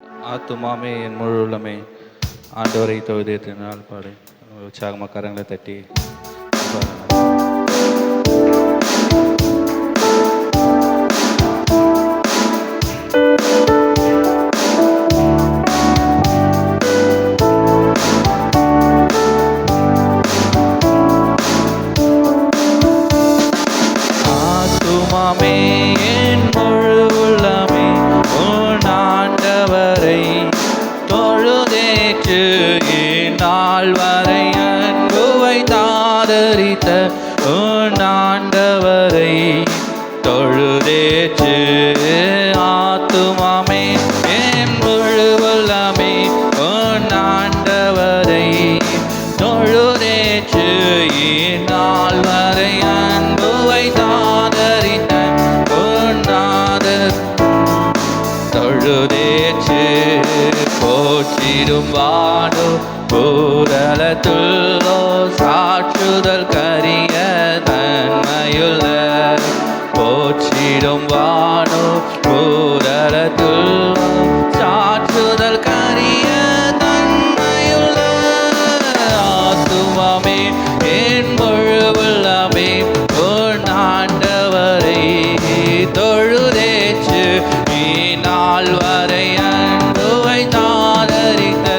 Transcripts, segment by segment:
ஆத்துமாமே என் முழு உள்ளமே ஆண்டவரை தொழுதேற்றினால் பாடு. உற்சாகமாக கரங்களை தட்டி ஆத்துமாமே என் முழு உள்ளமே உன் ஆண்டவரை தொழுதேற்று இந்நாள் வரை அன்புவை தாதரித்த உன் ஆண்டவரை தொழுதேற்று. ஆத்துமாமே என் முழு உள்ளமே உன் ஆண்டவரை தொழுதேற்று இந்நாள் வரை அன்புவை தாதரித்த உன் ஆண்டவரை தொழுதேற்று. போற்றிடும் வானோ பூதலத்துள்ளோ சாற்றுதல் கரிய தன்மையுள்ள. போற்றிடும் வானோ பூதலத்துள்ளோ சாற்றுதல் கரிய தன்மையுள்ள. ஆத்துமாமே என் முழு உள்ளமே உன் ஆண்டவரை தொழுதேற்று இந்நாள் வரை அன்புவை தாதரித்த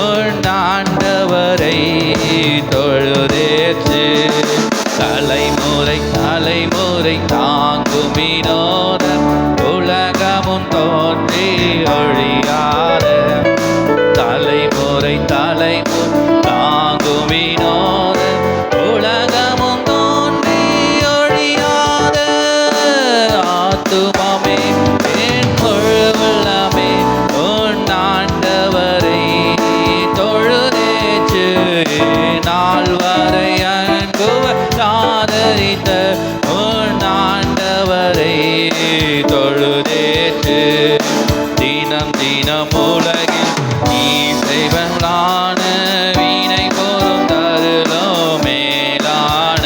உன் ஆண்டவரை தொழுதேற்று. தலைமுறை தலைமுறை தாங்கும் வினோதம் உலகமும் தோன்றி ஒழியாத. தலைமுறை தலைமுறை தாங்கும் வினோதம் உலகமும் தோன்றி ஒழியாத. ஆத்துமாமே என் முழு உள்ளமே உன் ஆண்டவரை தொழுதேற்று நாள் வரை அன்புவை தாதரித்த உன் ஆண்டவரை தொழுதேற்று. தினம் தினம் உலகில் நீ செய்வலான வீணை போரும் தருளோ மேலான.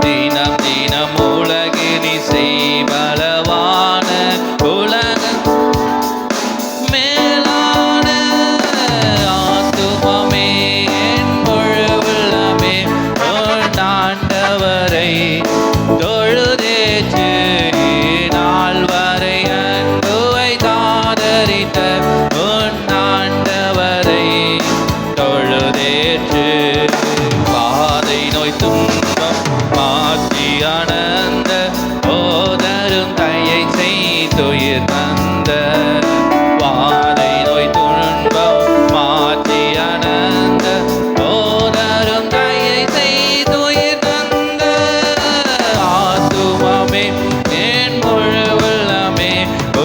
தினம் தினம் உலகில் நீ செய்வலவான உலக மேலான. ஆத்துமாமே என் முழு உள்ளமே உன் ஆண்டவரை தொழுதேற்று நாள் வரை அன்புவை தாதரித்த உன் ஆண்டவரை தொழுதேற்று. பாதை நோய் துன்பம் மாற்றி ஆனந்த போதரும் தையை செய்துயிர் தந்த. பாதை நோய் துன்பம் மாற்றி ஆனந்த போதரும் தையை செய்துயிர் தந்த. ஆத்துமாமே என் முழு உள்ளமே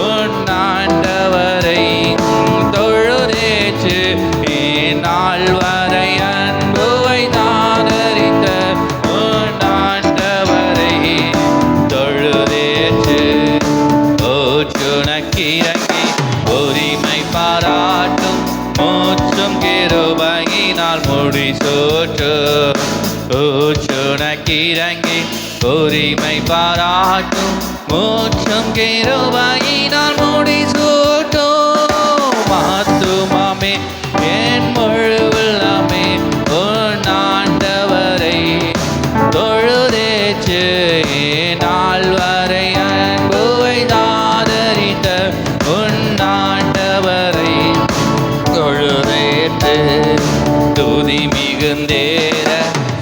உன் ஆண்டவரை தொழுதேற்று இந்நாள் வரை அன்புவை தாதரித்த உன் ஆண்டவரை தொழுதேற்று. ஓச்சுனக்கிறங்கி உரிமை பாராட்டும் மூச்சும் கிருபையினால் முடிசூட்டு. ஓச்சுனக்கிறங்கி உரிமை பாராட்டும் மூச்சும் கிருபையினால் முடிசூட்டும். ஆத்துமாமே என் முழு உள்ளமே உன் ஆண்டவரை தொழுதேற்று நாள் வரை அன்புவை தாதரித்த உன் ஆண்டவரை தொழுதேற்று. துதி மிகுந்தேற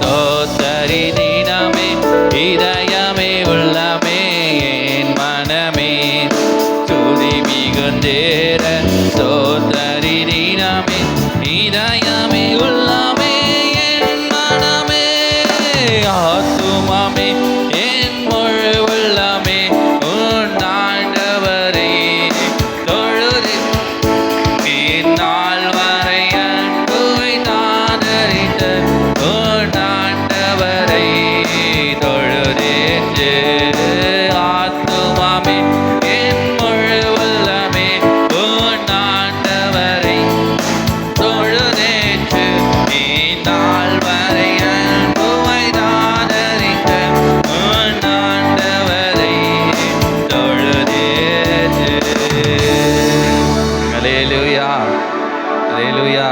தோத்தரி தினமே இதயமே உள்ளமே என் மனமே. துதி மிகுந்தேற தோத்தரி தினமே இதயமே உள்ளமே என் மனமே. ஆத்துமாமே என் முழு உள்ளமே உன் ஆண்டவரை தொழுதேற்று இந்நாள் வரை அன்புவை தாதரித்த உன் ஆண்டவரை தொழுதேற்று. ஆத்துமாமே என் முழு உள்ளமே உன் ஆண்டவரை தொழுதேற்று அல்லேலூயா, அல்லேலூயா.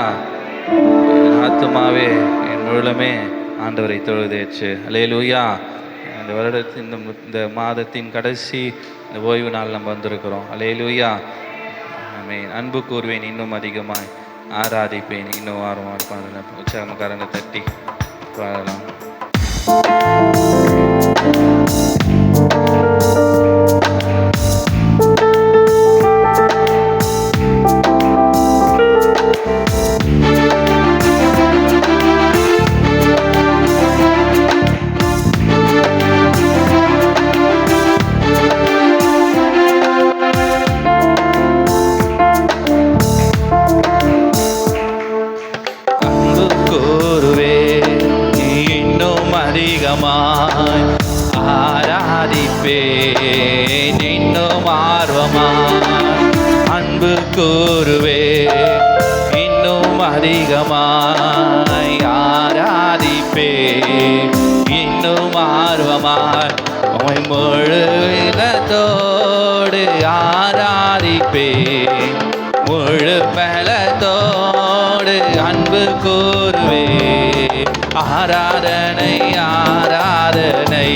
என் ஆத்துமாவே என் முழுமே ஆண்டவரை தொழுதேற்று. அல்லேலூயா. இந்த வருடத்தின் இந்த மாதத்தின் கடைசி இந்த ஓய்வு நாள் நம்ம வந்திருக்கிறோம். அல்லேலூயா. ஆமென். அன்பு கூர்வேன் இன்னும் அதிகமாய், ஆராதிப்பேன் இன்னும் ஆர்வமாக பாடலாம். உற்சாகமக்காரனை தட்டி பாடலாம். ஆராதிப்பேன் இன்னும் ஆர்வமாய், அன்பு கூறுவே இன்னும் அதிகமாய், ஆராதிப்பேன் இன்னும் ஆர்வமாய், உம்மை முழு இதத்தோடு ஆராதிப்பேன், முழு பலத்தோடு அன்பு கூறுவே. ஆராதனை ஆராதனை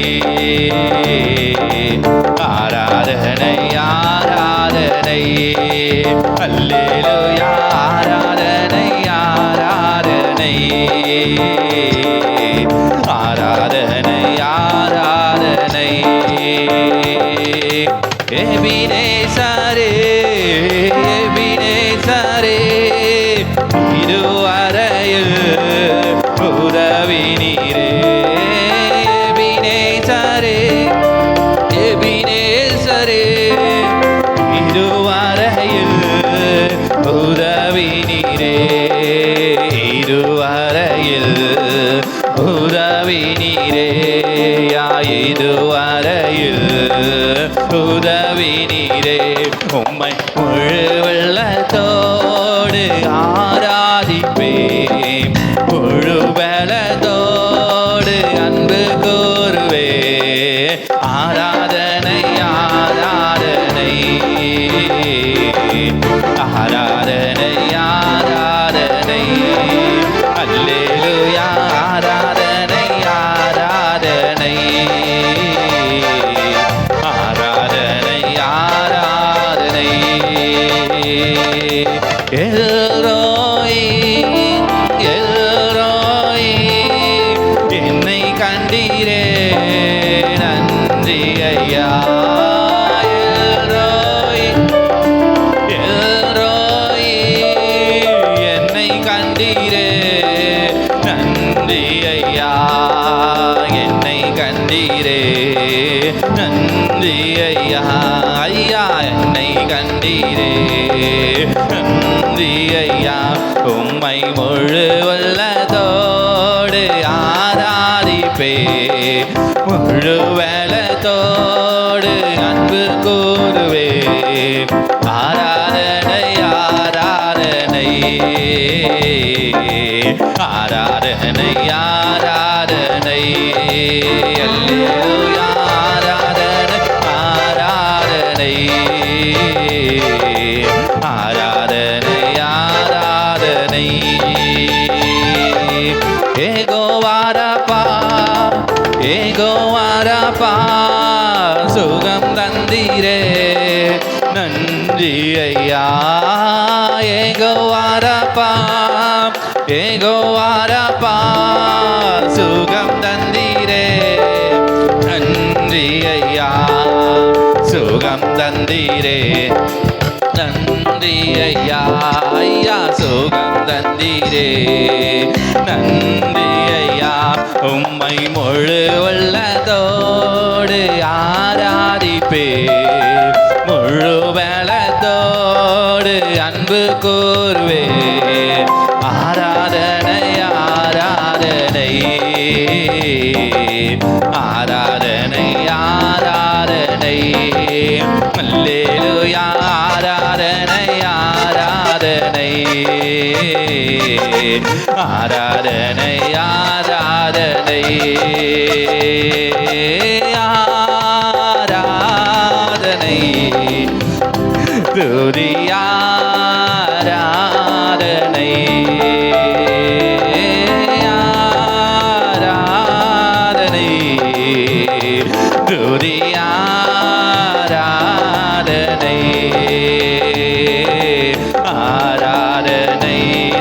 ஆராதனை ஆராதனை, அல்லேலூயா. ஆராதனை ஆராதனை ஆராதனை ஆராதனை. எபினேசரே எபினேசரே இதுவரையில் உதவி நீரே. எபினேசரே எபினேசரே இதுவரையில் உதவி நீரே. இதுவரையில் உதவி நீரே. இதுவரையில் உதவி நீரே. உம்மை முழு வெள்ளத்தோடு ஆராதிப்பேன், முழு பலத்தோடு அன்பு கூறுவே. ஆராதனை ஆராதனை ஆராதனை ஆராதனை, அல்லேலூயா. ஆராதனை ஆராதனை ஆராதனை ஆராதனை. எல்ரோய் எல்ரோய் என்னை கண்டீரே நன்றி ஐயா. எல்ரோய் எல்ரோய் என்னை கண்டீரே நன்றி ஐயா. என்னை கண்டீரே நன்றி ஐயா. ஐயா என்னை கண்டீரே நன்றி ஐயா. உம்மை முழு உள்ளத்தோடு ஆராதிப்பே, முழு வேலத்தோடு அன்பு கூறுவே. ஆராதனை ஆராதனை ஆராதனை ஆராதனை, அல்லேலூயா. ஆராதனை ஆராதனை ஆராதனை ஆராதனை. ஏகோவாரப்பா ஏகோவாரப்பா சுகம் தந்தீரே நன்றி ஐயா. ஏகோவாரப்பா ஏகோவாரப்பா சுகம் தந்தீரே நன்றி ஐயா. சுகம் தந்தீரே நன்றி ஐயா. ஐயா சுகம் தந்தீரே நன்றி ஐயா. உம்மை முழு உள்ளத்தோடு ஆராதிப்பே, முழு பலத்தோடு அன்பு கூறுவே. ஆராதனை ஆராதனை ஆராதனை ஆராதனை, அல்லேலூயா. ஆராதனை ஆராதனை ஆராதனை ஆராதனை ஆராதனை துதியா ஆராதனை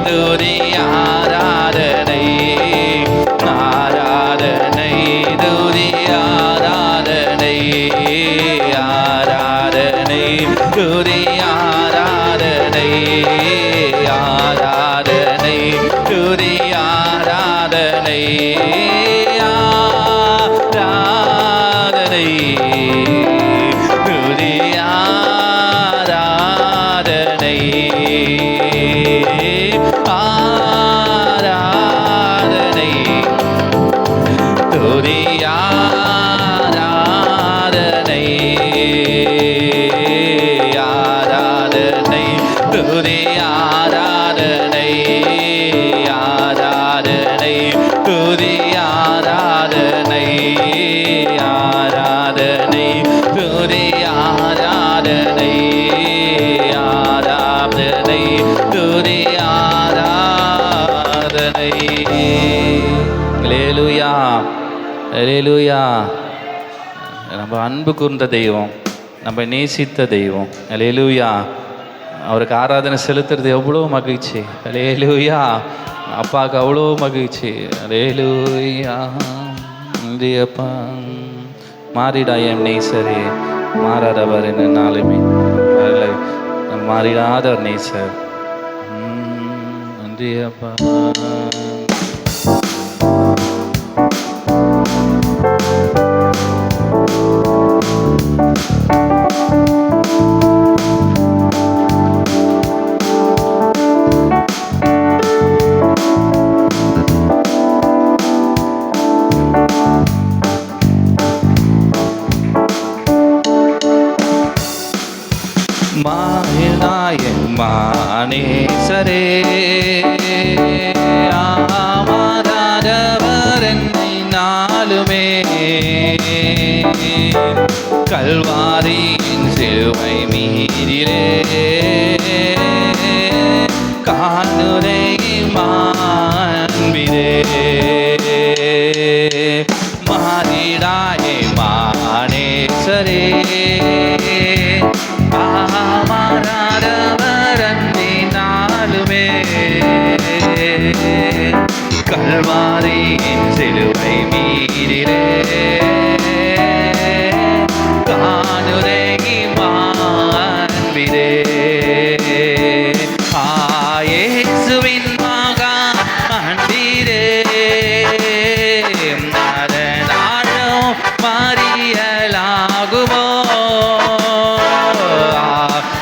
துதி ஆராதனை ஆராதனை துதி ஆராதனை ஆராதனை துதி ஆராதனை ஆராதனை துதி ஆராதனை ஆராதனை துதி ஆராதனை ஆராதனை துதி ஆராதனை ஆராதனை துதி ஆராதனை ஆராதனை துதி ஆராதனை ஆராதனை துதி ஆராதனை ஆராதனை துதி ஆராதனை. அல்லேலூயா அல்லேலூயா. நம்ம அன்பு கூர்ந்த தெய்வம், நம்ம நேசித்த தெய்வம். அல்லேலூயா. அவருக்கு ஆராதனை செலுத்துறது எவ்வளோ மகிழ்ச்சி. அல்லேலூயா. அப்பாவுக்கு அவ்வளோ மகிழ்ச்சி. அல்லேலூயா. அப்பா மாறிடா என் நேசரே, மாறாதவர் என்ன நாளுமே மாறிடாதவர் நேசர். நன்றி அப்பா. மானேசரே ஆமாதாதவர் என்னை நாளுமே கல்வாரியின் சிலுவை மீதிலே காணுரை மாண்பிலே மாறிடாயே மானேசரே ஆமாறாதவர் அன்றி நாளுமே கல்வாரியின் சிலுவை மீதிலே காணுரை மாண்பிலே இயேசுவின் மகா அன்பிலே அதனாலும் மறியலாகுமோ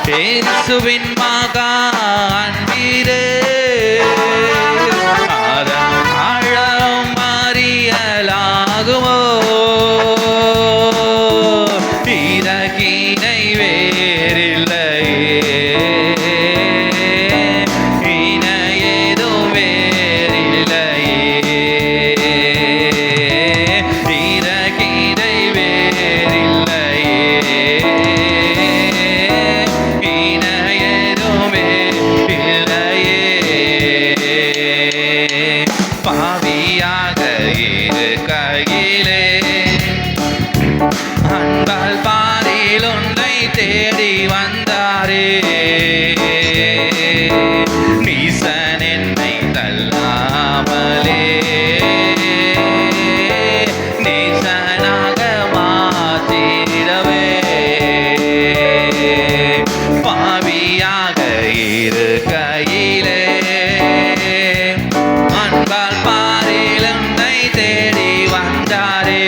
இயேசுவின் மகா அன்பிலே அதனாலும் மறியலாகுமோ இதற்கிணை வேறில்லையே இணையேதும் வேறில்லையே இதற்கிணை வேறில்லையே இணையேதும் வேறில்லையே பாவியாக இருக்கையிலே அன்பால் பாரில் ஒன்றை தேடி வந்தாரே நீசன் என்னை தள்ளாமலே நீசனாக மாற்றிடவே பாவியாக இருக்கையிலே அன்பால் பாரில் ஒன்றை தேடி வந்தாரே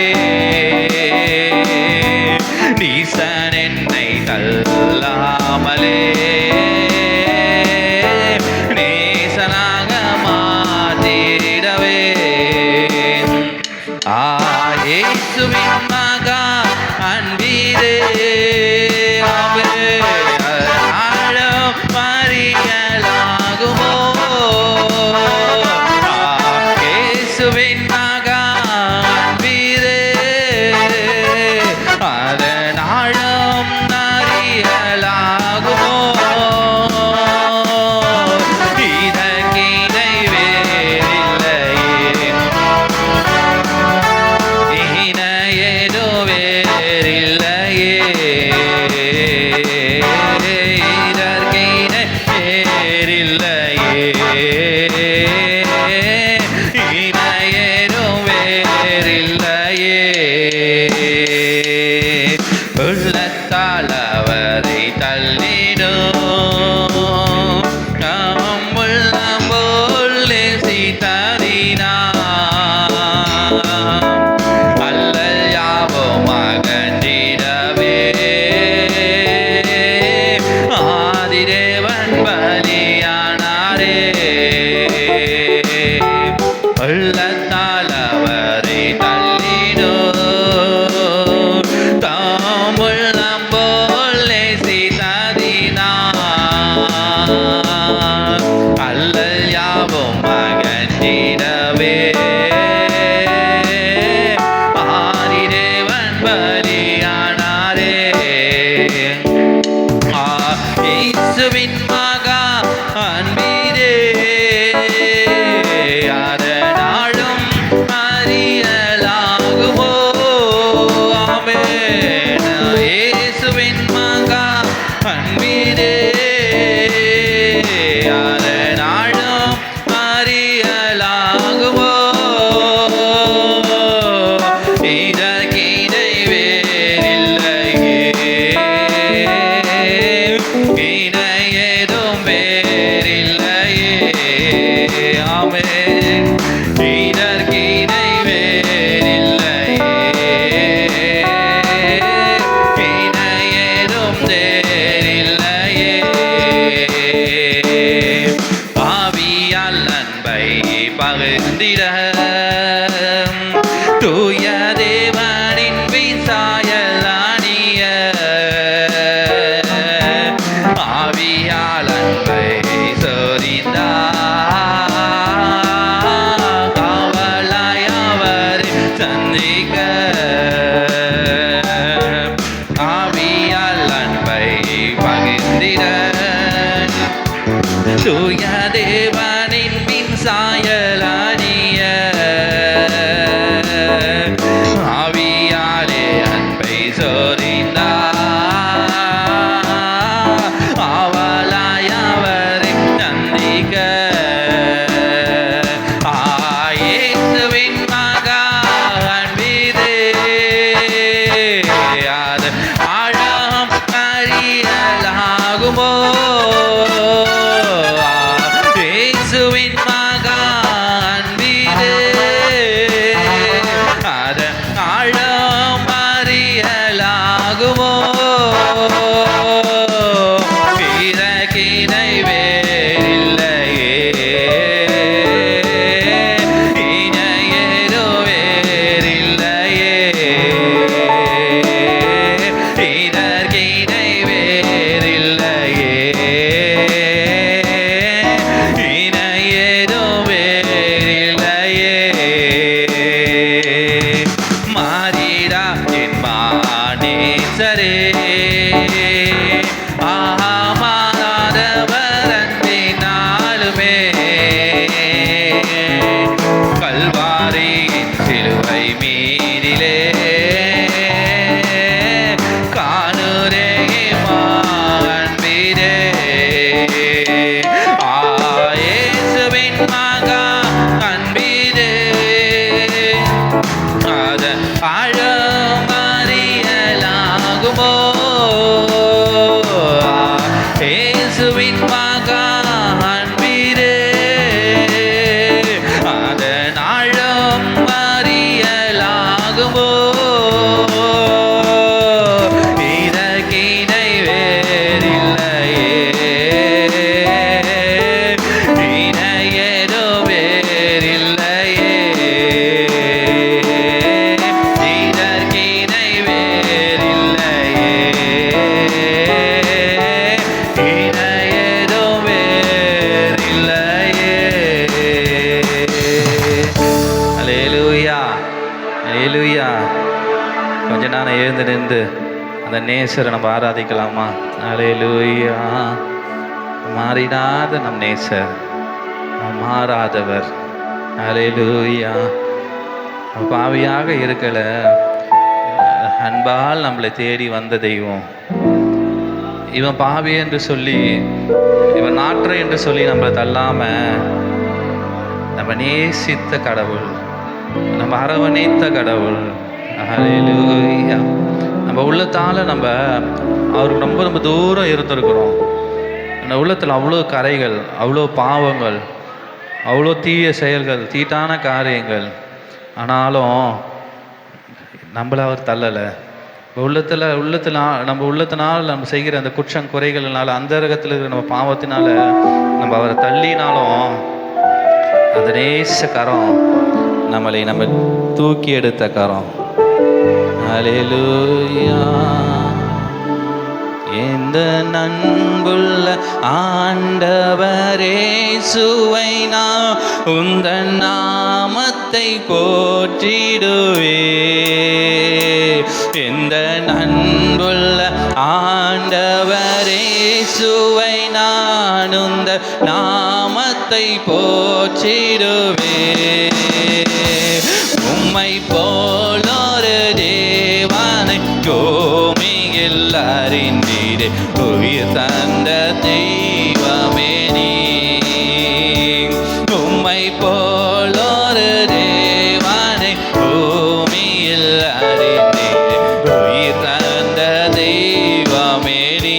நீசன் என்னை தள்ளாமலே நேசனாக மாற்றிடவே இயேசுவின் மகா அன்பிலே ஆழம் மறிய மகா அன்பீரே அதனாலும் அறியலாகுமோ ஆமென் இயேசுவின் மகா அன்பீரே அதனாலும் அறியலாகுமோ இதற்கிடை வேறில்லையே இணையேதும் வேறில்லையே ஆமென் இதற்கிடை வேறில்லையே இணையேதும் வேறில்லையே ஆவியால் அன்பை பகிர்ந்திட தூய தேவனின் விசாயல் அணிய ஆவியால் அன்பை சொரிந்தார் காவலாய் அவரை சந்திக்க ஆவியால் அன்பை பகிர்ந்திட தூய தேவனின் மின்சாயல் அணிய ஆவியாலே அன்பை சொரிந்தார் ஆவலாய் அவரை சந்திக்க இயேசுவின் மகா அன்பீரே அது ஆழம் அறியலாகுமோ இயேசுவின் மகா அன்பீரே அது ஆழம் அறியலாகுமோ இதற்கிடை வேறில்லையே இணையேதோ வேறில்லையே இதற்கிடை வேறில்லையே இணையேதோ வேறில்லையே மாறிடா என் மானேசரே ஆஹா மாறாதவர் அன்பினாலுமே கல்வாரியின் சிலுவை மீதிலே காணுரே அன்பீரே இயேசுவின் மகா அன்பீரே அத ஆழம் அறியலாகுமோ இயேசுவின் மகா அன்பீரே அதன் ஆழம் அறியலாகுமோ இதற்கிடை வேறில்லையே இணையேதோ வேறில்லையே இதற்கிடை வேறில்லையே இணையேதோ வேறில்லையே அல்லேலூயா அல்லேலூயா கொஞ்ச நேரம் எழுந்து நின்று அந்த நேசரை நம்ம ஆராதிக்கலாமா அல்லேலூயா மாறிடாத நம் நேசர் மாறாதவர் அல்லேலூயா பாவியாக இருக்கல அன்பால் நம்மளை தேடி வந்த தெய்வம் இவன் பாவி என்று சொல்லி இவன் நாற்றை என்று சொல்லி நம்மளை தள்ளாம நம்ம நேசித்த கடவுள் நம்ம அரவணைத்த கடவுள் ஹல்லேலூயா நம்ம உள்ளத்தால நம்ம அவருக்கு ரொம்ப ரொம்ப தூரம் இருந்திருக்கிறோம் அந்த உள்ளத்தில் அவ்வளோ கரைகள் அவ்வளோ பாவங்கள் அவ்வளோ தீய செயல்கள் தீட்டான காரியங்கள் ஆனாலும் நம்மளை அவர் தள்ளலை நம்ம உள்ளத்தினால் நம்ம செய்கிற அந்த குற்றம் குறைகள்னால அந்தரகத்தில் இருக்கிற நம்ம பாவத்தினால நம்ம அவரை தள்ளினாலும் அந்த நேச கரம் நம்மளை நம்ம தூக்கி எடுத்த கரம். ஹல்லேலூயா. இந்த நண்புள்ள ஆண்டவரே சுவை நான் உந்தன் நாமத்தை போற்றிடுவே. இந்த நண்புள்ள ஆண்டவரே சுவை நான் நானுந்த நாமத்தை போற்றிடுவே. உம்மை போலொரு தேவனை பூமியில் அறிந்தீரே, உயிர் தந்த தெய்வமே நீ. உம்மை போலொரு தேவனை பூமியில் அறிந்தீரே, உயிர் தந்த தெய்வமே நீ.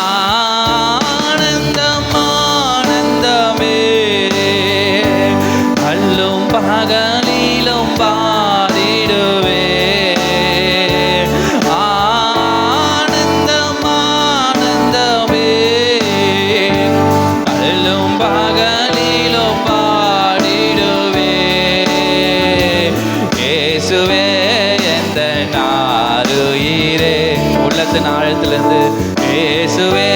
ஆனந்தம் ஆனந்தமே, அல்லும் பகலிலும் பாடிடுவே. ஆனந்தம் ஆனந்தமே, அல்லும் பகலிலும் பாடிடுவே. இயேசுவே எந்த நாருயிரே, உள்ளத்தின் ஆழத்திலிருந்து இயேசுவே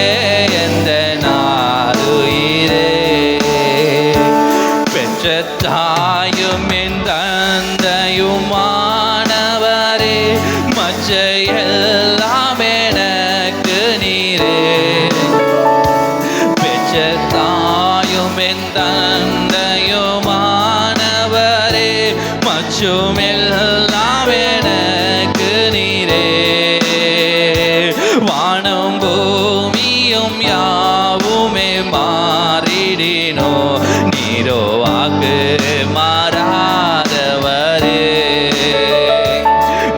எந்த நாருயிரே. பெற்ற தாயும் என் தந்தையுமானவரே, மற்ற எல்லாம் எனக்கு நீரே. பெற்ற தாயும் என் தந்தையுமானவரே, மற்றும் எல்லாம் எனக்கு நீரே. வானம் பூமியும் யாவுமே மாறிடினோ, நீரோ வாக்கு மாறாதவரே.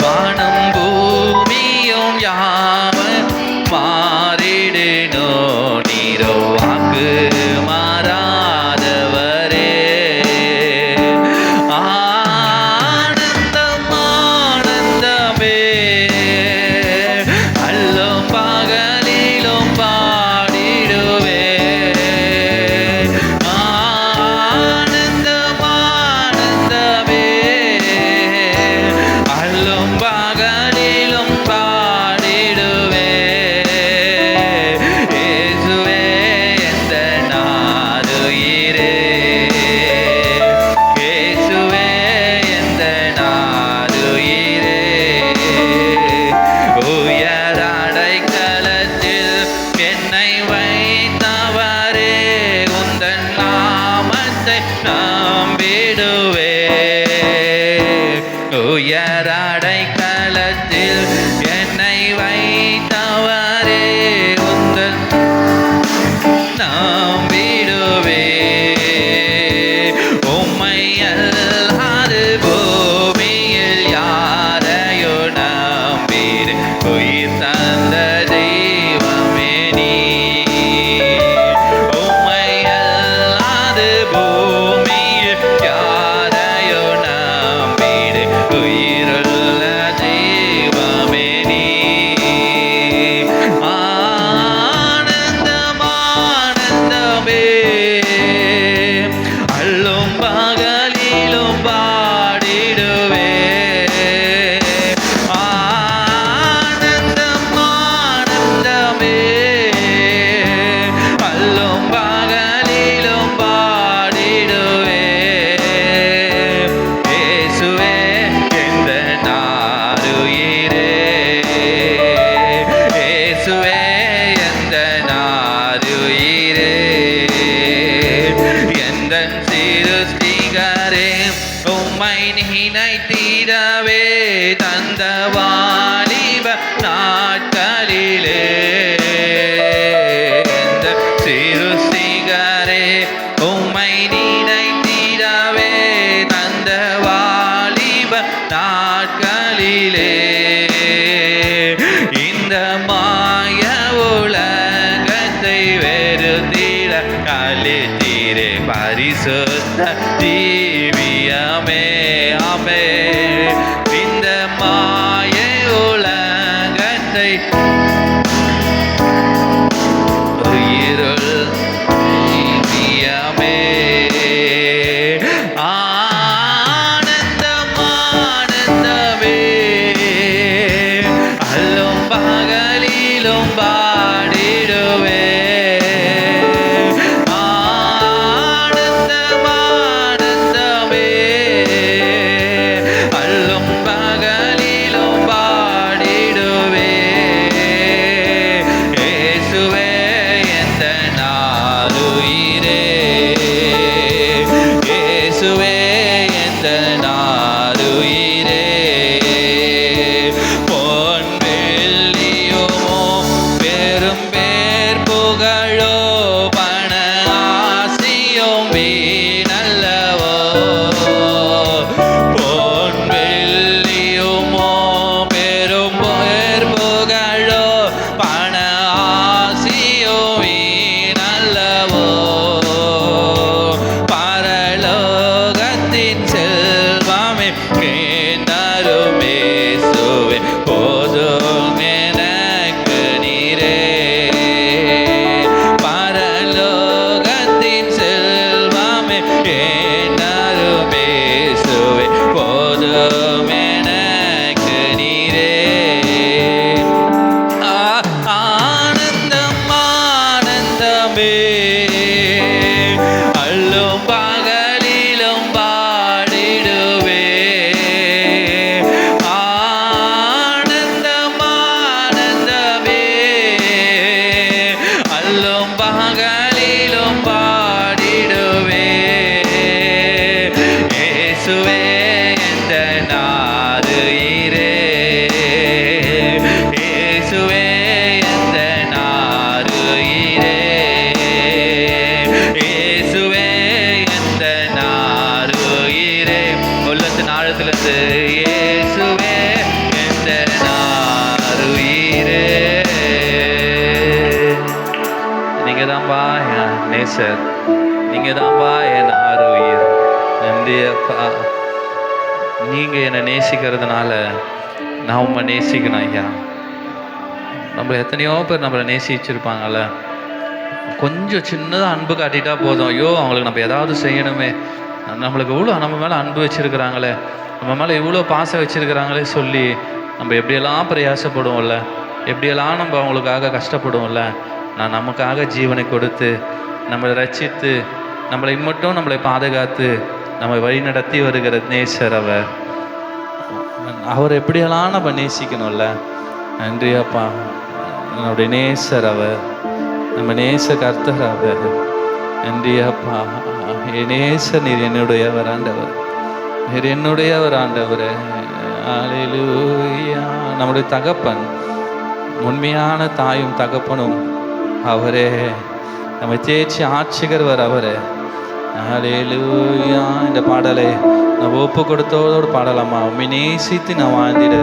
வானம் பூமியும் யாவும் மாறிடினோ, நீரோ வாக்கு மாறாதவரே. ஆனந்தம் ஆனந்தமே, அல்லும் பகலிலும் பாடிடுவே. ஆனந்தம் ஆனந்தமே, அல்லும் பகலிலும் பாடிடுவே. இயேசுவே எந்த நாருயிரே, இயேசுவே எந்த நாருயிரே. உயர் அடைக்கலத்தில் என்னை வைத்தவரே, உந்தன் நாமத்தை நம்பிடுவே. உயர் அடைக்கலத்தில் என்னை வைத்தவரே, உந்தன் நம்பிடுவே. உம்மை அல்லாது பூமியில் யாரையோ நம்பீர், உயிர் தந்த தெய்வமே நீ. உம்மை அல்லாது பூமியில் யாரையோ நம்பீர், உயிருள்ள தெய்வமே நீ. ஆனந்தம் ஆனந்தமே, அல்லும் பகலிலும் பாடிடுவே. ஆனந்தம் ஆனந்தமே, அல்லும் பகலிலும் பாடிடுவே. இயேசுவே எந்த நாருயிரே, இயேசுவே எந்த நாருயிரே. எந்தன் சிருஷ்டிகரே, உம்மை நினைத்திடவே தந்த வாலிப நாட்களிலே. எந்தன் சிருஷ்டிகரே, உம்மை நினைத்திடவே தந்த வாலிப நாட்களிலே. இந்த மாய உலகத்தை வெறுத்திட கழித்தீரே, பரிசுத்த ஜீவியமே. ஆமே, இந்த மாய உலகத்தை உயிருள் ஜீவியமே. ஆனந்தம் ஆனந்தமே, அல்லும் பகலிலும் பாடிடுவே. ஆனந்தம் ஆனந்தமே, புகழோ பண ஆசியும் வீணல்லவோ, பொன் வெள்ளியுமோ பெரும் புகழோ பண ஆசியும் வீணல்லவோ, பரலோகத்தின் செல்வமே கேண்டருமே சுவே போதும் எனக்கு நீரே, பரலோகத்தின் செல்வமே கேண்டருமே சுவே போதும் எனக்கு நீரே. ஆனந்தம் ஆனந்தமே அல்லும் பகலிலும் பாடிடுவே, ஆனந்தம் ஆனந்தமே அல்லும் பகலிலும் பாடிடுவே. இயேசுவே எந்த நாருயிரே, இயேசுவே எந்த நாருயிரே, இயேசுவே எந்த நாருயிரே. உள்ளத்தின் ஆழத்திலிருந்து இயேசுவே எந்த நாருயிரே. நீங்க தான்பா என் நேசர், நீங்க தான்பா என் ஆருயிர். நன்றி அப்பா, நீங்க என்னை நேசிக்கிறதுனால நான் உண்மை நேசிக்கணும் ஐயா. நம்மள எத்தனையோ பேர் நம்மளை நேசிச்சிருப்பாங்கல்ல, கொஞ்சம் சின்னதாக அன்பு காட்டிட்டா போதும், ஐயோ அவங்களுக்கு நம்ம ஏதாவது செய்யணுமே, நம்மளுக்கு இவ்வளோ நம்ம மேலே அன்பு வச்சுருக்கிறாங்களே, நம்ம மேலே இவ்வளோ பாசம் வச்சுருக்கிறாங்களே சொல்லி நம்ம எப்படியெல்லாம் பிரயாசப்படுவோம்ல, எப்படியெல்லாம் நம்ம அவங்களுக்காக கஷ்டப்படுவோம்ல. நான் நமக்காக ஜீவனை கொடுத்து நம்மளை ரட்சித்து நம்மளை மட்டும் நம்மளை பாதுகாத்து நம்மை வழி நடத்தி வருகிற நேசர் அவர். அவர் எப்படியெல்லாம் நம்ம நேசிக்கணும்ல. நன்றி அப்பா, என்னுடைய நேசர் அவர், நம்ம நேச கர்த்தர் அவர். நன்றி அப்பா, என் நேசர் நீர் என்னுடையவர் ஆண்டவர், நீர் என்னுடையவர் ஆண்டவர். அல்லேலூயா. நம்முடைய தகப்பன், உண்மையான தாயும் தகப்பனும் அவரே, நம்மை தேய்ச்சி ஆட்சிகர்வர் அவரே. அல்லேலூயா. இந்த பாடலை நான் ஒப்பு கொடுத்தோடு பாடலாமா? உண்மை நேசித்து நான் வாழ்ந்திட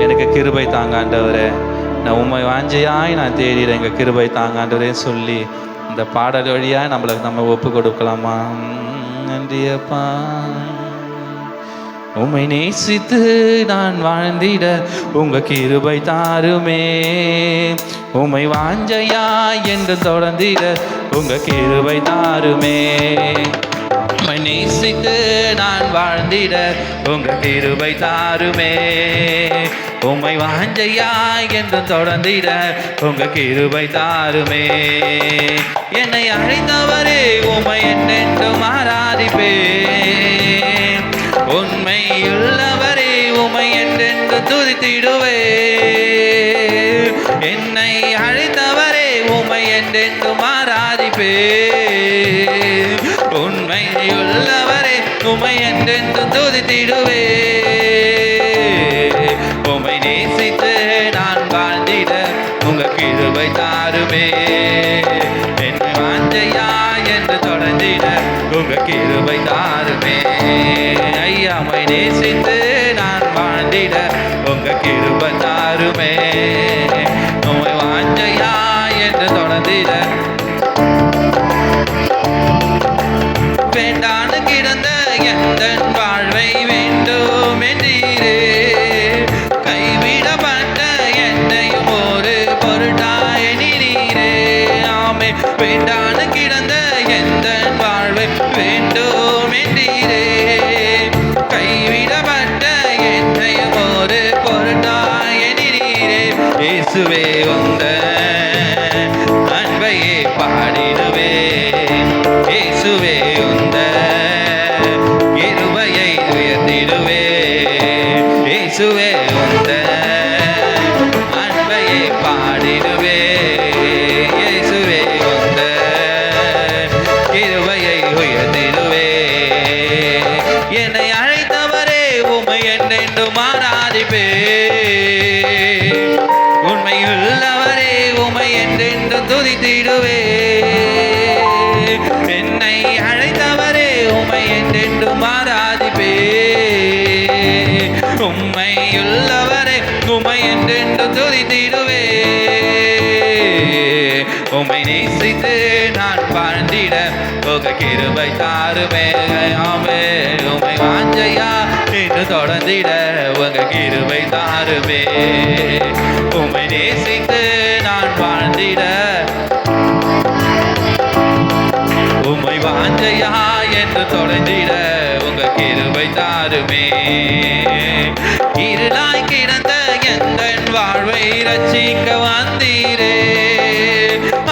எனக்கு கிருபை தாங்காண்டவரே, நான் உண்மை வாஞ்சையாய் நான் தேடிட எங்கள் கிருபை தாங்காண்டவரே சொல்லி இந்த பாடல் வழியாக நம்ம ஒப்பு கொடுக்கலாமா? நன்றியப்பா. உம்மை நேசித்து நான் வாழ்ந்திட உங்க கிருபை தாருமே, உம்மை வாஞ்சையா என்று தொடர்ந்திட உங்க கிருபை தாருமே. உம்மை நேசித்து நான் வாழ்ந்திட உங்க கிருபை தாருமே, உம்மை வாஞ்சையா என்று தொடர்ந்திட உங்க கிருபை தாருமே. என்னை அழைத்தவரே உம்மை என்னென்றும் ஆராதிப்பேன், உண்மையுள்ளவரே உம்மை என்றென்று துதித்திடுவே. என்னை அழைத்தவரே உம்மை என்றென்றும் ஆராதிப்பே, உண்மையுள்ளவரே உம்மை என்றென்று துதித்திடுவே. உம்மை நேசித்து நான் வாழ்ந்திட உங்க கிருபை தாருமே, என்னை வாஞ்சையா என்று தொடர்ந்திட உங்க கிருபை தாருமே. ஐயா, உம்மை நேசித்து நான் வாழ்ந்திட உங்க கிருபை தாருமே, உம்மை வாஞ்சையா என்று தொடர்ந்திட. வேண்டான்னு கிடந்த எந்த வாழ்வை வேண்டும் என்றீரே, கைவிடப்பட்ட என்னையும் ஒரு பொருட்டாய் நீரே. ஆமே, வேண்டான்னு கிடந்த எந்த வாழ்வை வேண்டும் என்றீரே, கைவிடப்பட்ட என்னையும் ஒரு பொருட்டாய் நீரே. இயேசுவே உந்த அன்பையே பாடிடுவே, இயேசுவே உந்த கிருபையை உயர்த்திடுவே, இயேசுவே உந்த அன்பையை பாடிடுவே, இயேசுவே உந்த கிருபையை உயர்த்திடுவே. என்னை அழைத்தவரே உம்மை என்றென்றும் ஆராதிப்பே, உண்மையுள்ளவரே உம்மை என்றென்றும் துதித்திடுவே. உங்க கிருபை தாருமே. ஆமே உமை வாஞ்சையா என்று தொடர்ந்திட உங்க கிருபை தாருமே. உமை நேசித்து நான் வாழ்ந்திட உமை வாஞ்சையா என்று தொடர்ந்திட உங்க கிருபை தாருமே. இருளாய் கிடந்த எந்தன் வாழ்வை ரட்சிக்க வந்தீரே.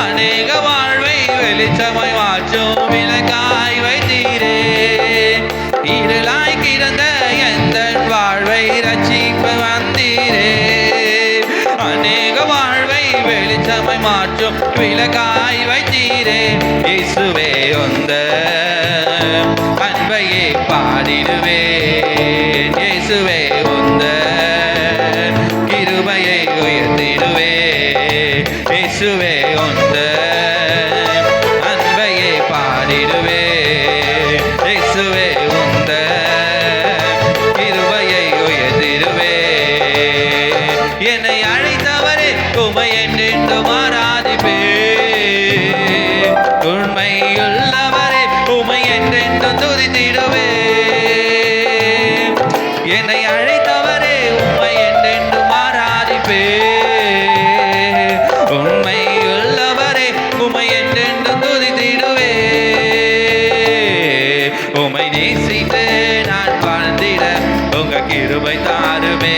அநேக வாழ்வை வெளிச்சமாய் மாற்றும் விளக்காய் வைத்தீரே. இருளாய் கிடந்த எந்தன் வாழ்வை ரட்சிக்க வந்தீரே. அநேக வாழ்வை வெளிச்சமாய் மாற்றும் விளக்காய் வைத்தீரே. இயேசுவே உந்த அன்பையே பாடிடுவேன். இயேசுவே உந்த கிருபையை உயர்த்திடுவேன். இயேசுவே உந்த அன்பையே பாடிடுவேன். இயேசுவே உந்த கிருபையை உயர்த்திடுவேன். என்னை அழைத்தவரே உமை என்றென்றும் ஆராதிப்பேன். உண்மையுள்ளவரே உமை என்றென்றும் துதித்திடுவேன். என்னை அழைத்தவரே உமை என்றென்றும் ஆராதிப்பேன். உண்மையுள்ளவரே உமை என்றென்றும் துதித்திடுவேன். உமை நேசித்து நான் வாழ்ந்திட உங்க கிருபை தாருமே.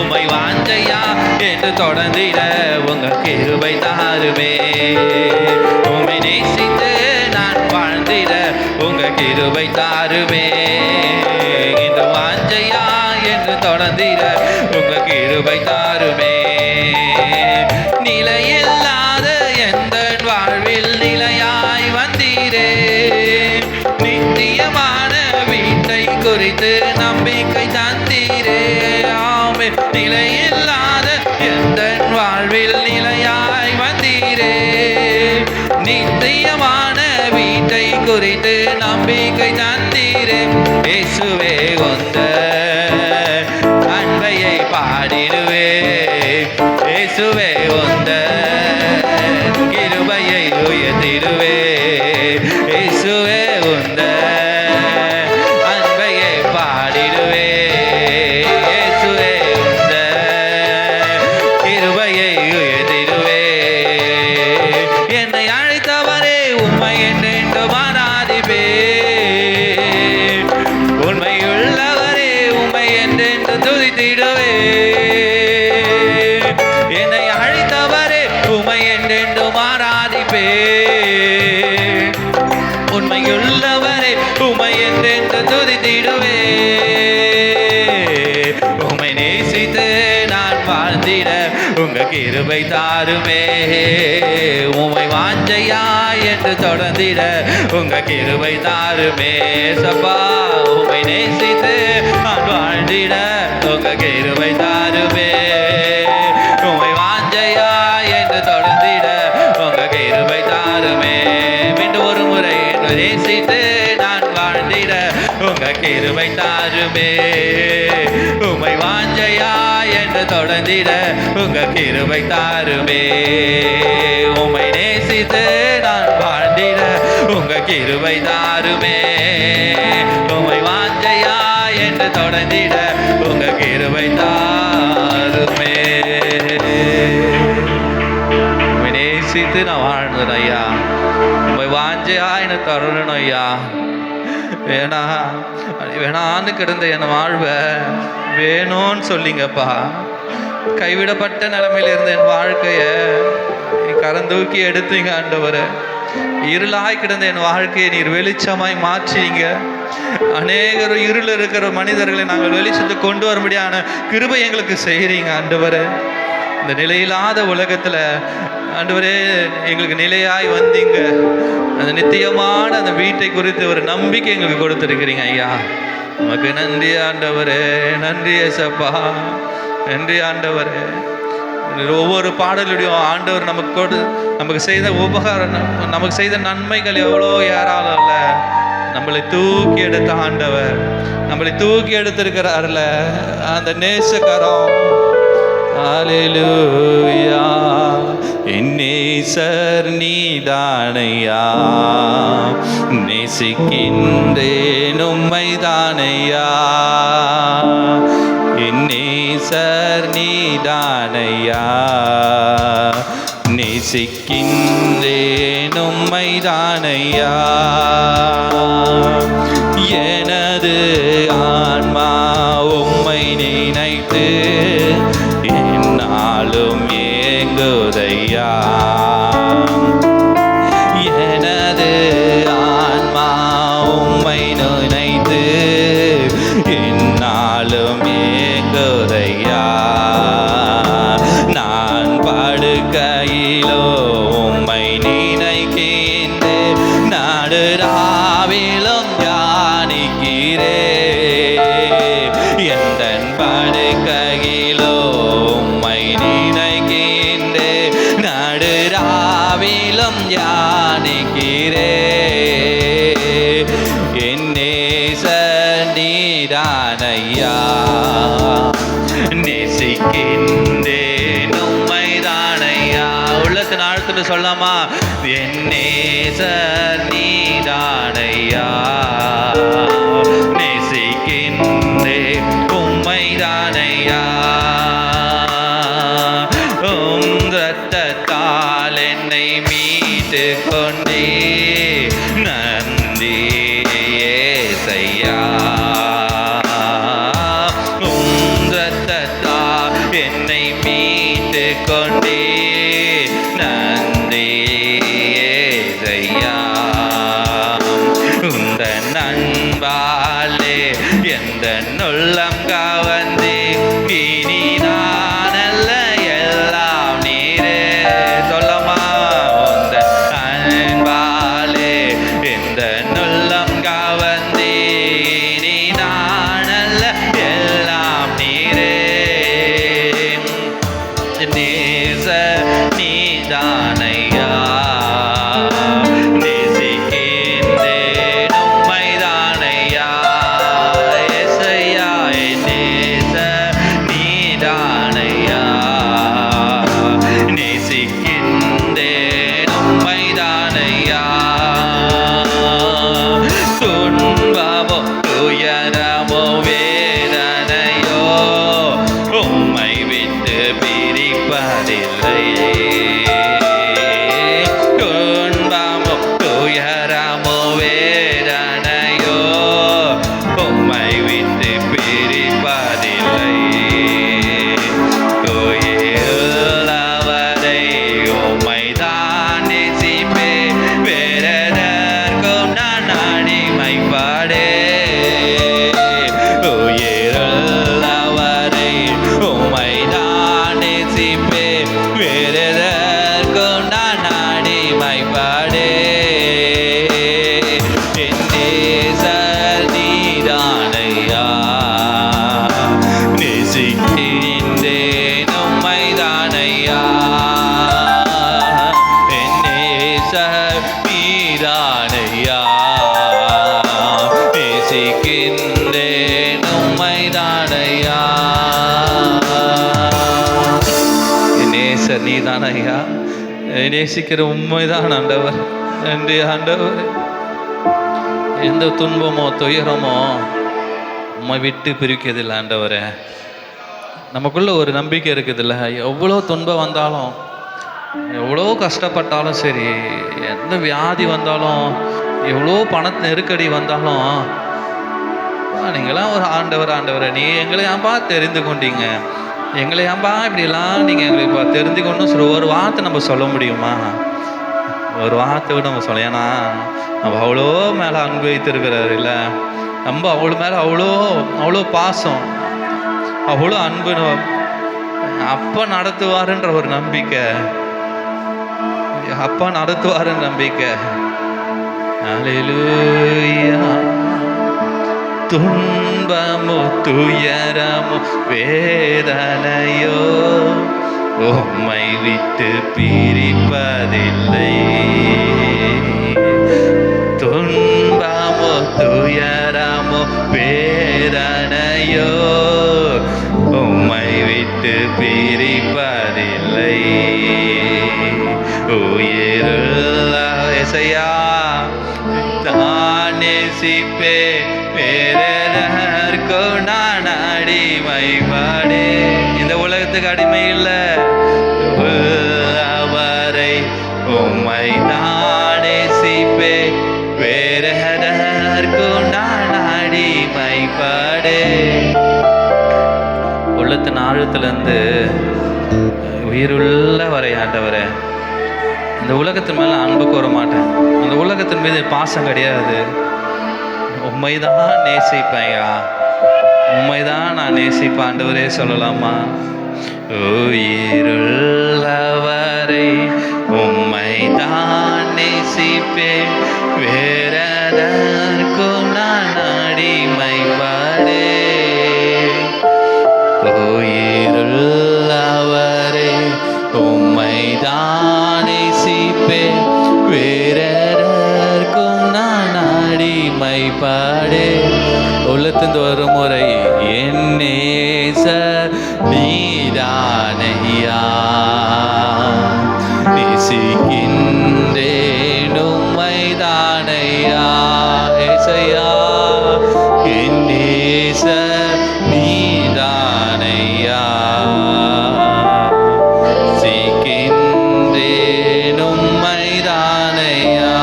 உமை வாஞ்சையா என்று தொடர்ந்திட உங்க கிருபை தாருமே. உமை நேசித்து நான் வாழ்ந்திட உங்க கிருபை தாருமே. இந்த வாஞ்சையா என்று தொடர்ந்திட உங்க கிருபை தாருமே. நிலையில்லாத எந்த வாழ்வில் நிலையாய் வந்தீரே. நித்தியமான வீட்டை குறித்து நம்பிக்கை தந்தீரே. ஆமே நிலையில்லாத எந்த வாழ்வில் நிலையாய் வந்தீரே. நித்தியமான வீட்டை குறித்து நம்பிக்கை தந்தீரே. இயேசுவே உந்த அன்பையை பாடிடுவே. இயேசுவே உந்த கிருபையை உயர்த்திடுவே. இயேசுவே உந்த அன்பையை பாடிடுவே. இயேசுவே உந்த கிருபையை உயர்த்திடுவே. என்னை அழைத்தவரே உண்மை என்றென்றும் ஆராதிப்பேன். உண்மையுள்ளவரே உண்மை என்றென்று துதித்திடுவே. என்னை அழைத்தவரே உண்மை என்றென்றும் ஆராதிப்பேன். உண்மையுள்ளவரே உண்மை என்றென்று துதித்திடுவே. உம்மை நேசித்து நான் வாழ்ந்திட உங்க கிருபை தாருமே. உம்மை வாஞ்சையா என்று தொடர்ந்திட உங்க கிருபை தாருமே. சப்பா உம்மை நேசித்து நான் வாழ்ந்திட உங்க கிருபை தாருமே. உம்மை வாஞ்சையா என்று தொடர்ந்திட உங்க கிருபை தாருமே. மீண்டும் ஒரு முறை நேசித்து நான் வாழ்ந்திட உங்க கிருபை தாருமே. உம்மை வாஞ்சையா என்று தொடர்ந்திட உங்க கிருபை தாருமே. உம்மை நேசித்து நான் வாழ்ந்திட உங்க கிருபை தாருமே. உம்மை வாஞ்சையா என்று தொடர்ந்திட உங்க கிருபை தாருமே. உம்மை நேசித்து நான் வாழ்ந்தேன் ஐயா. உம்மை வாஞ்சையா என்ன தரணும் ஐயா. வேணான்னு கிடந்த என் வாழ்வை வேணும்னு சொல்லிங்கப்பா. கைவிடப்பட்ட நிலைமையில இருந்த என் வாழ்க்கைய கரந்தூக்கி எடுத்தீங்க ஆண்டவரே. இருளாய் கிடந்த என் வாழ்க்கையை நீர் வெளிச்சமாய் மாற்றிங்க. அநேகர் இருள் இருக்கிற மனிதர்களை நாங்கள் வெளிச்சத்தை கொண்டு வரும்படியான கிருபை எங்களுக்கு செய்கிறீங்க ஆண்டவரே. இந்த நிலையில்லாத உலகத்துல ஆண்டவரே எங்களுக்கு நிலையாய் வந்தீங்க. அந்த நித்தியமான அந்த வீட்டை குறித்து ஒரு நம்பிக்கை எங்களுக்கு கொடுத்துருக்கிறீங்க ஐயா. நமக்கு நன்றி ஆண்டவரே. நன்றி ஏசப்பா. நன்றி ஆண்டவரே. ஒவ்வொரு பாடலுடையும் ஆண்டவர் நமக்கு செய்த உபகாரம், நமக்கு செய்த நன்மைகள் எவ்வளோ ஏராளம் இல்ல. நம்மளை தூக்கி எடுத்த ஆண்டவர், நம்மளை தூக்கி எடுத்திருக்கிறார்ல அந்த நேசகரம், ஹல்லேலூயா. என் நேசர் நீதானையா, நேசிக்கின்றேன் உம்மைதானையா. என் நேசர் நீதானையா, நேசிக்கின்றேன் உம்மைதானையா. எனது ஆன்மா உம்மை நினைத்து என்னாலும் ஏங்குதையா. எனது ஆன்மா உம்மை நினைத்து என்னாலும் ஏங்குதையா. நான் படுக்கையிலோ உம்மை நினைக்கின்றேன், நடுராவிலும் தியானிக்கிறேன். எந்தன் படுக்கையிலோ உம்மை நினைக்கின்றேன், நடுராவிலும் தியானிக்கிறேன். என் நேசர் நீதானையா, நேசிக்கின்றேன் உம்மைதானையா. உள்ளத்தின் ஆழத்துல சொல்லாமா, என் நேசர் நீதானையா, நேசிக்கின்றேன் உம்மைதானையா. இரத்தத்தால் என்னை மீட்டு கொண்டே நன்றி ஏசையா. இரத்தத்தால் என்னை மீட்டு கொண்டே நன்றி ஏசையா. உந்தன் அன்பாலே எந்த உள்ளம் கவர்ந்தே, இனி நான் அல்ல எல்லாம் நீரே. சொல்லமா, உந்தன் அன்பாலே எந்த உள்ளம் கவர்ந்தே, இனி நான் அல்ல எல்லாம் நீரே. நேசர் நீதானையா, நேசிக்கின்றேன் உம்மைதானையா. ஏசையா, என் நேசர் நீதானையா, நேசிக்கின்றேன் உம்மைதானையா. துன்பமோ துயரமோ வேதனையோ உம்மை விட்டு பிரிப்பதில்லை. துன்பமோ துயரமோ வேதனையோ உம்மை விட்டு பிரிப்பதில்லை. உயிருள்ளவரை உம்மைதான் நேசிப்பேன், வேறெதற்கும் நான் அடிமைப்படேன். உயிருள்ளவரை உம்மைதான் நேசிப்பேன், வேறெதற்கும் நான் அடிமைப்படேன். என் நேசர் நீதானையா, நேசிக்கின்றேன் உம்மைதானையா. என் நேசர் நீதானையா, நேசிக்கின்றேன் உம்மைதானையா. என் நேசர் நீதானையா, நேசிக்கிற உண்மைதான் ஆண்டவர். நன்றி ஆண்டவர். எந்த துன்பமோ துயரமோ உம்மை விட்டு பிரிக்கிறதில்லை ஆண்டவரே. நமக்குள்ள ஒரு நம்பிக்கை இருக்குதுல்ல, எவ்வளோ துன்பம் வந்தாலும், எவ்வளோ கஷ்டப்பட்டாலும் சரி, எந்த வியாதி வந்தாலும், எவ்வளோ பண நெருக்கடி வந்தாலும், நீங்களாம் ஒரு ஆண்டவரை நீ எங்களை ஏன்பா தெரிந்து கொண்டீங்க, எங்களை ஏன்பா இப்படிலாம் நீங்கள் எங்களுக்கு தெரிஞ்சுக்கணும்னு சொல்லி ஒரு வார்த்தை நம்ம சொல்ல முடியுமா? ஒரு வார்த்தை கூட நம்ம சொல்ல. ஏன்னா நம்ம அவ்வளோ மேலே அன்பு வைத்திருக்கிறாரு இல்லை, நம்ம அவ்வளோ மேலே அவ்வளோ பாசம், அவ்வளோ அன்பு. அப்பா நடத்துவாருன்ற ஒரு நம்பிக்கை, அப்பா நடத்துவாருன்ற நம்பிக்கை. அல்லேலூயா. துன்பமோ துயரமோ வேதனையோ உம்மை விட்டு பிரிப்பதில்லை. துன்பமோ துயரமோ வேதனையோ உம்மை விட்டு பிரி நேசிப்பே வேறெதற்கோ நான் அடிமைப்படே. இந்த உலகத்துக்கு அடிமை இல்லை, உள்ளவரை உம்மை நான் நேசிப்பே வேறெதற்கோ நான் அடிமைப்படே. உள்ளத்தின் ஆழத்திலிருந்து உயிருள்ள வரை ஆண்டவரே, இந்த உலகத்தின் மேலே அன்பு கோர மாட்டேன், அந்த உலகத்தின் மீது பாசம் கிடையாது. உண்மைதான் நேசிப்பேன்யா, உண்மைதான் நான் நேசிப்பேன் ஆண்டவரே சொல்லலாமா? உயிருள்ளவரை உண்மைதான் நேசிப்பேன் வேறெதற்கும் நான் அடிமைப்படே. உயிருள்ளவரை உம்மைதான் நேசிப்பேன் வேறெதற்கும் நான் அடிமைப்படே. உள்ளத்தின் ஒரு முறை என் நேசர் நீதானையா, நேசிக்கின்றேன் உம்மைதானையா. ஏசையா என் நேசர் நீதானையா, நேசிக்கின்றேன் உம்மைதானையா.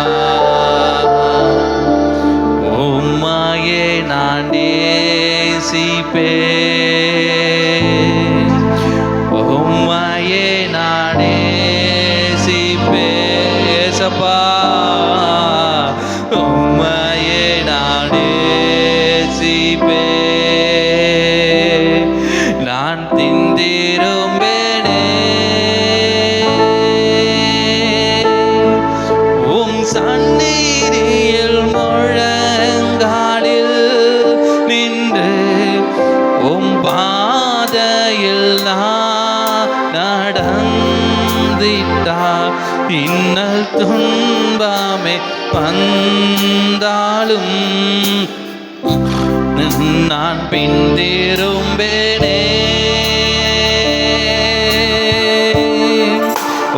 உம்மையே நான் நேசிப்பேன், உம்மையே நான் நேசிப்பேன் ஏசப்பா, உம்மையே நான் நேசிப்பேன். நான் திந்திரும்பேனே உம் சந்நிதியில் முழங்காலில் நின்று உம் பாதையில் நான் நடந்திட்டார். இன்னல் துன்பமே வந்தாலும் நான் பின்திரும்பேனே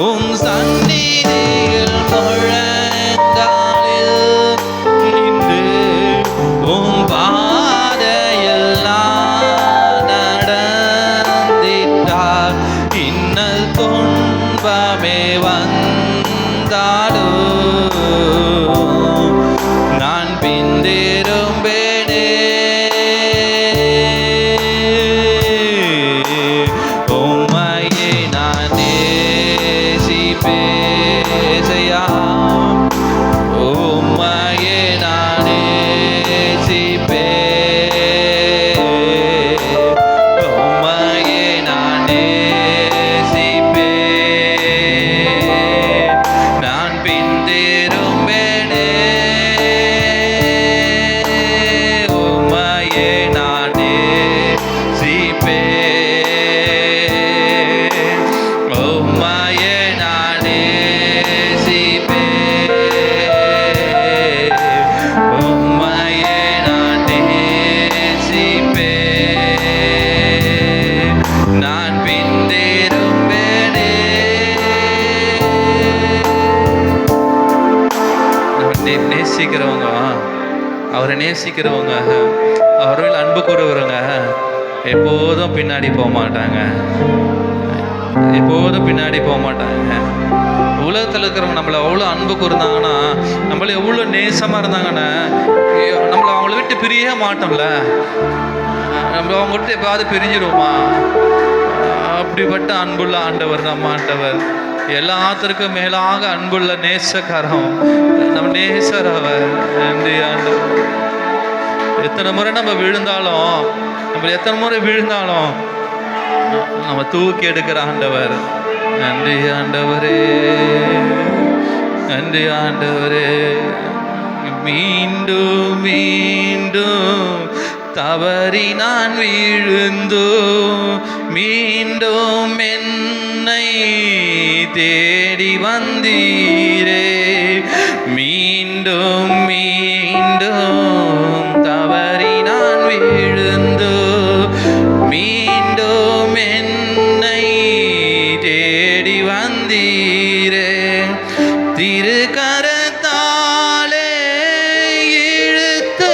உம் சந்நிதியில் முழங்காலில் நின்று உம் பாதையில் நான் நடந்திட்டார். இன்னல் துன்பமே வந்தாலும் நான் பின்திரும்பேனே. உம்மையே நான் நேசிப்பேன் ஏசையா, உம்மையே நான் நேசிப்பேன், உம்மையே நான் நேசிப்பேன். நான் பின்திரும்பேனே உம்மையே நான் நேசிப்பேன், உம்மையே நான் நேசிப்பேன், உம்மையே நான் நேசிப்பேன். நான் பின்திரும்பேனே. நேசிக்கிறவங்க, அவரை நேசிக்கிறவங்க, அவர்கள் அன்பு கூறுறவங்க எப்போதும் பின்னாடி போக மாட்டாங்க, எப்போதும் பின்னாடி போக மாட்டாங்க. உலகத்தில் இருக்கிறவங்க நம்மளை அவ்வளோ அன்பு கூர்ந்தாங்கன்னா, நம்மள எவ்வளோ நேசமாக இருந்தாங்கன்னா, நம்மளை அவங்கள விட்டு பிரிய மாட்டோம்ல, நம்ம அவங்க விட்டு எப்போது பிரிஞ்சிடுவோமா? அப்படிப்பட்ட அன்புள்ள ஆண்டவர் நம்ம ஆண்டவர், எல்லாத்திற்கும் மேலாக அன்புள்ள நேசக்காரம் நம்ம நேசர் அவர். நன்றி ஆண்டவர். எத்தனை முறை நம்ம விழுந்தாலும், நம்ம எத்தனை முறை விழுந்தாலும் நம்ம தூக்கி எடுக்கிற ஆண்டவர். நன்றி ஆண்டவரே, நன்றி ஆண்டவரே. மீண்டும் மீண்டும் தவறி நான் விழுந்தோ, மீண்டும் என்னை தேடி வந்தீரே. மீண்டும் மீண்டும் தவறி நான் விழுந்தோ, மீண்டும் என்னை தேடி வந்தீரே. திருக்கரத்தாலே இழுத்து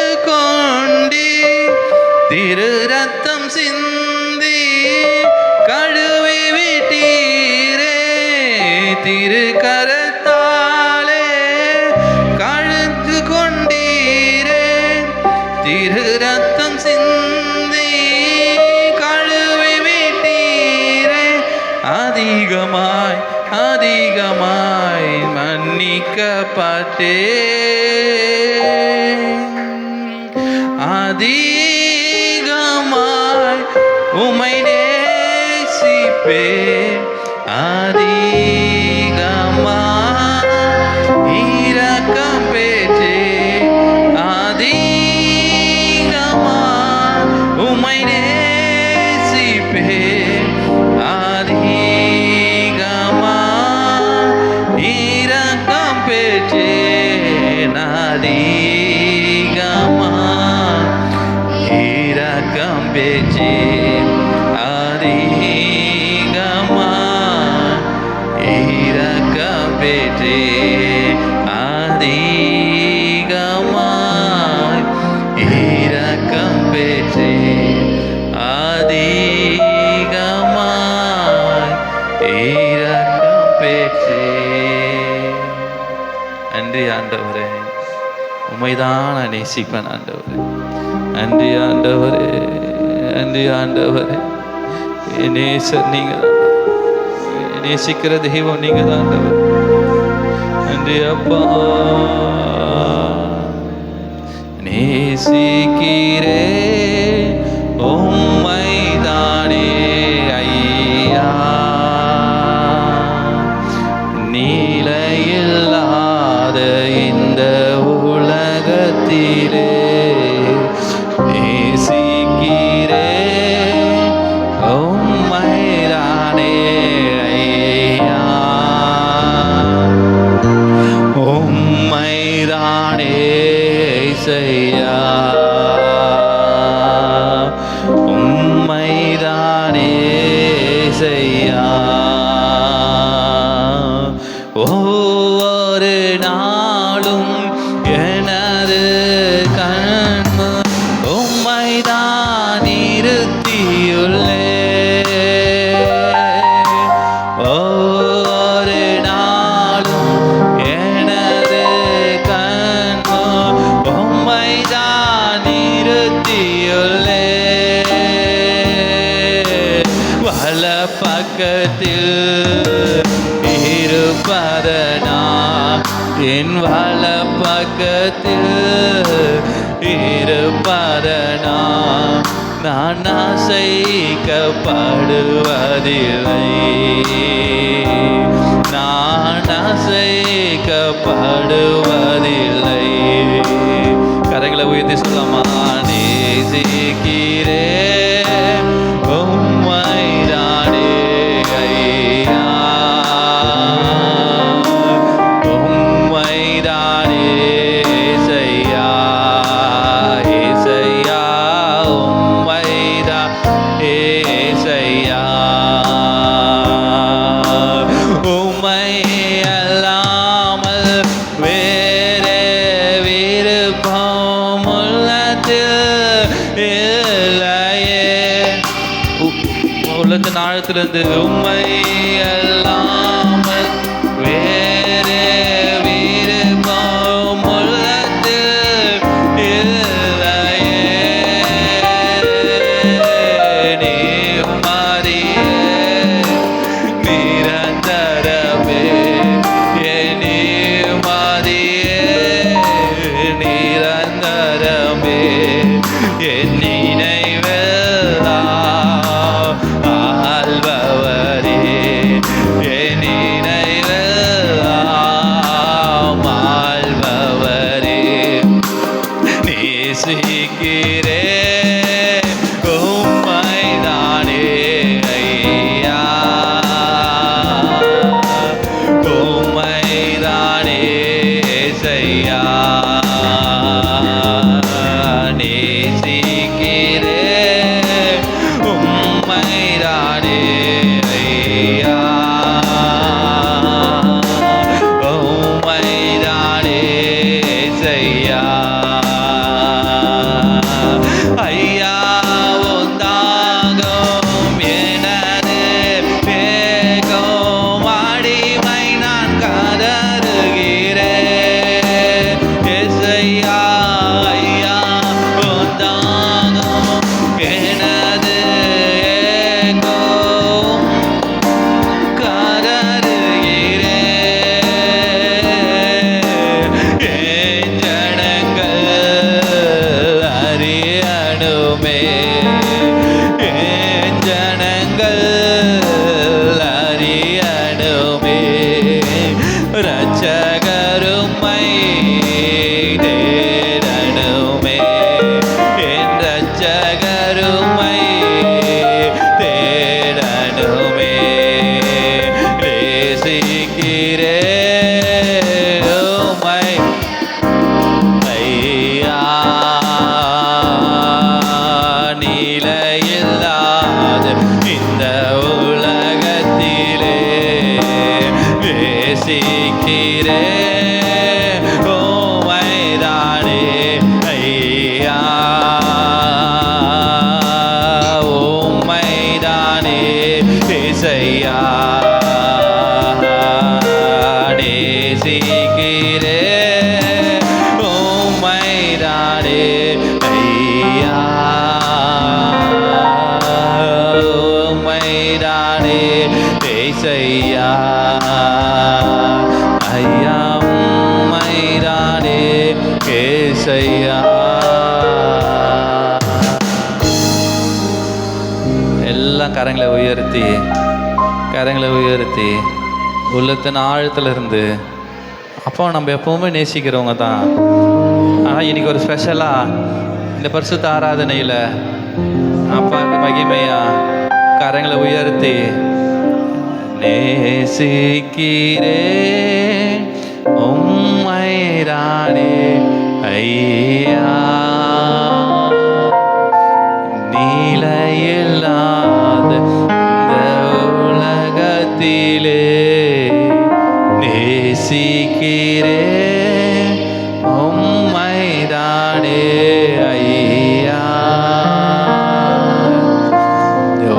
அதிகமாய் மன்னிக்கப்பட்டேன். அதிகமாய் உம்மை நேசிப்பேன். அதிகமாய் இரக்கம் பெற்றேன். அதிகமாய் உம்மை நேசிப்பேன். அதிகமாய் இரக்கம் பெற்றேன். அதிகமாய் இரக்கம் பெற்றேன். அதிகமாய் இரக்கம் பெற்றேன். அதிகமாய் இரக்கம் பெற்றேன். அதிகமாய் இரக்கம் பெற்றேன். நன்றி ஆண்டவரே, உம்மைதான் நான் நேசிப்பேன் ஆண்டவரே. நன்றி ஆண்டவரே, நன்றி ஆண்டவரே. என் நேசர் நீங்க தான், நேசிக்கிற தெய்வம் நீங்க தான் ஆண்டவர். நன்றி அப்பா. நேசிக்கிறேன் உம்மைதானே ஐயா, நிலையில்லாத இந்த உலகத்திலே நேசிக்கிறேன் உம்மைதானே ஐயா, உம்மைதானே இசையா, உம்மைதானே இசையா. ஒவ்வொரு நாளும் எனது கண்மு உம்மைதான் இருத்தியுள்ளே. ஒவ்வொரு நாளும் எனது கண்மு உம்மைதான் இருத்தியுள்ளே. வல பக்கத்தில் இருப்பதனா என் வல பக்கத்தில் இருப்பதனா நான் அசைக்கப்படுவதில்லை. நான் அசைக்கப்படுவதில்லை. கரைகளை உயர்த்தி சொல்லமா. நேசிக்கிறேன் உம்மைதானே ஐயா, உம்மைதானே இசையா, இசையா, உம்மைதான் இசையா. உம்மை அல்லாமல் வேறே விருப்பம் உள்ளத்தில் இல்லையே. உள்ளத்தின் ஆழத்திலிருந்து உம்மை அல்லாமல் வேறே விருப்பம் உள்ளத்தில் இல்லையே. நிம்மதியே நிரந்தரமே, என் நிம்மதியே நிரந்தரமே, என் நினைவெல்லாம் ஆள்பவரே. உம்மை தேடணுமே, என் இரட்சகர் உம்மை தேடணுமே. நேசிக்கிறேன் உம்மை ஐயா, நிலையில்லாத இந்த உலகத்திலே நேசிக்கிறேன் உம்மைதானே ஐயா, உம்மைதானே இசையா. நேசிக்கிறேன் உம்மைதானே ஐயா, உம்மைதானே இசையா. ஐயா உம்மைதானே இசையா. எல்லாம் கரங்களை உயர்த்தி உள்ளத்தின் ஆழத்தில் இருந்து அப்போ நம்ம எப்பவுமே நேசிக்கிறவங்க தான். ஆனால் இன்னைக்கு ஒரு ஸ்பெஷலாக இந்த பரிசுத்த ஆராதனையில் அப்பாவுக்கு மகிமையா கரங்களை உயர்த்தி நேசிக்கிறேன் உம்மைதானே ஐயா, நிலையில்லாத இந்த உலகத்திலே நேசிக்கிறேன் உம்மைதானே ஐயா,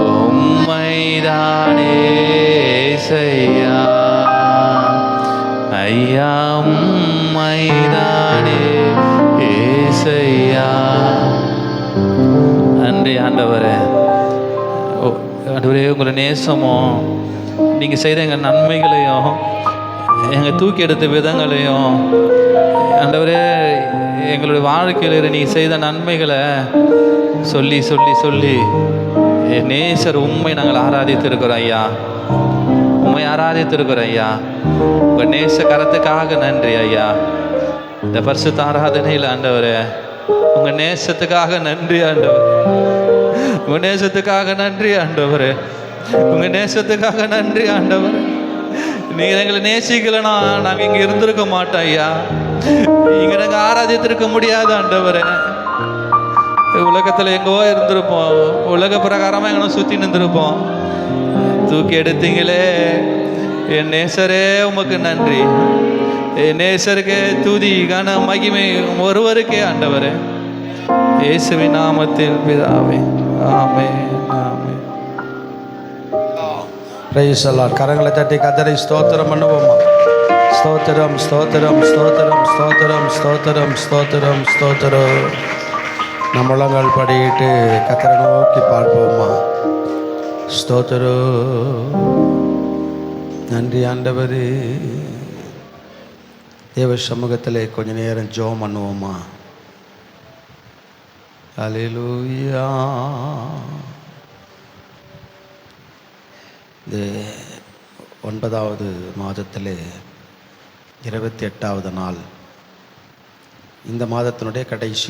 உம்மைதானே இசையா. ஐயா உம்மைதானே இசையா. நன்றி ஆண்டவரே. ஆண்டவரே, உங்களை நேசமும் நீங்கள் செய்த எங்கள் நன்மைகளையும் எங்கள் தூக்கி எடுத்த விதங்களையும் ஆண்டவரே எங்களுடைய வாழ்க்கையில் நீங்கள் செய்த நன்மைகளை சொல்லி சொல்லி சொல்லி நேசர் உண்மை நாங்கள் ஆராதித்திருக்கிறோம் ஐயா, உண்மை ஆராதித்திருக்கிறோம் ஐயா. உங்கள் நேச கரத்துக்காக நன்றி ஐயா. இந்த பரிசுத்த ஆராதனையில் ஆண்டவரே உங்கள் நேசத்துக்காக நன்றி ஆண்டவர், உங்கள் நேசத்துக்காக நன்றி ஆண்டவர், உங்கள் நேசத்துக்காக நன்றி ஆண்டவர். நீங்கள் எங்களை நேசிக்கலனா நாங்கள் இங்கே இருந்திருக்க மாட்டோம் ஐயா, இங்கே நாங்கள் ஆராதித்திருக்க முடியாது ஆண்டவரே. உலகத்தில் எங்கோ இருந்திருப்போம், உலக பிரகாரமாக எங்கன்னா சுற்றி நின்றுருப்போம். தூக்கி எடுத்தீங்களே என் நேசரே, உமக்கு நன்றி. என் நேசருக்கே துதி கன மகிமை ஒருவருக்கே ஆண்டவரே, இயேசுவின் நாமத்தில் பிதாவே, ஆமென் ஆமென். பிரைஸ் எல்லாம் கரங்களை தட்டி கத்தரை ஸ்தோத்திரம் பண்ணுவோமா. ஸ்தோத்திரம் ஸ்தோத்திரம் ஸ்தோத்திரம் ஸ்தோத்திரம் ஸ்தோத்திரம் ஸ்தோத்திரம் ஸ்தோத்திரம். நம்மளங்கள் படிக்கிட்டு கத்தரை நோக்கி பார்ப்போமா. ஸ்தோத்திரம். நன்றி ஆண்டவரே. தேவ சமூகத்தில் கொஞ்ச நேரம் ஜெபம் பண்ணுவோமா. அல்லேலூயா. இந்த 9வது மாதத்திலே 28வது நாள், இந்த மாதத்தினுடைய கடைசி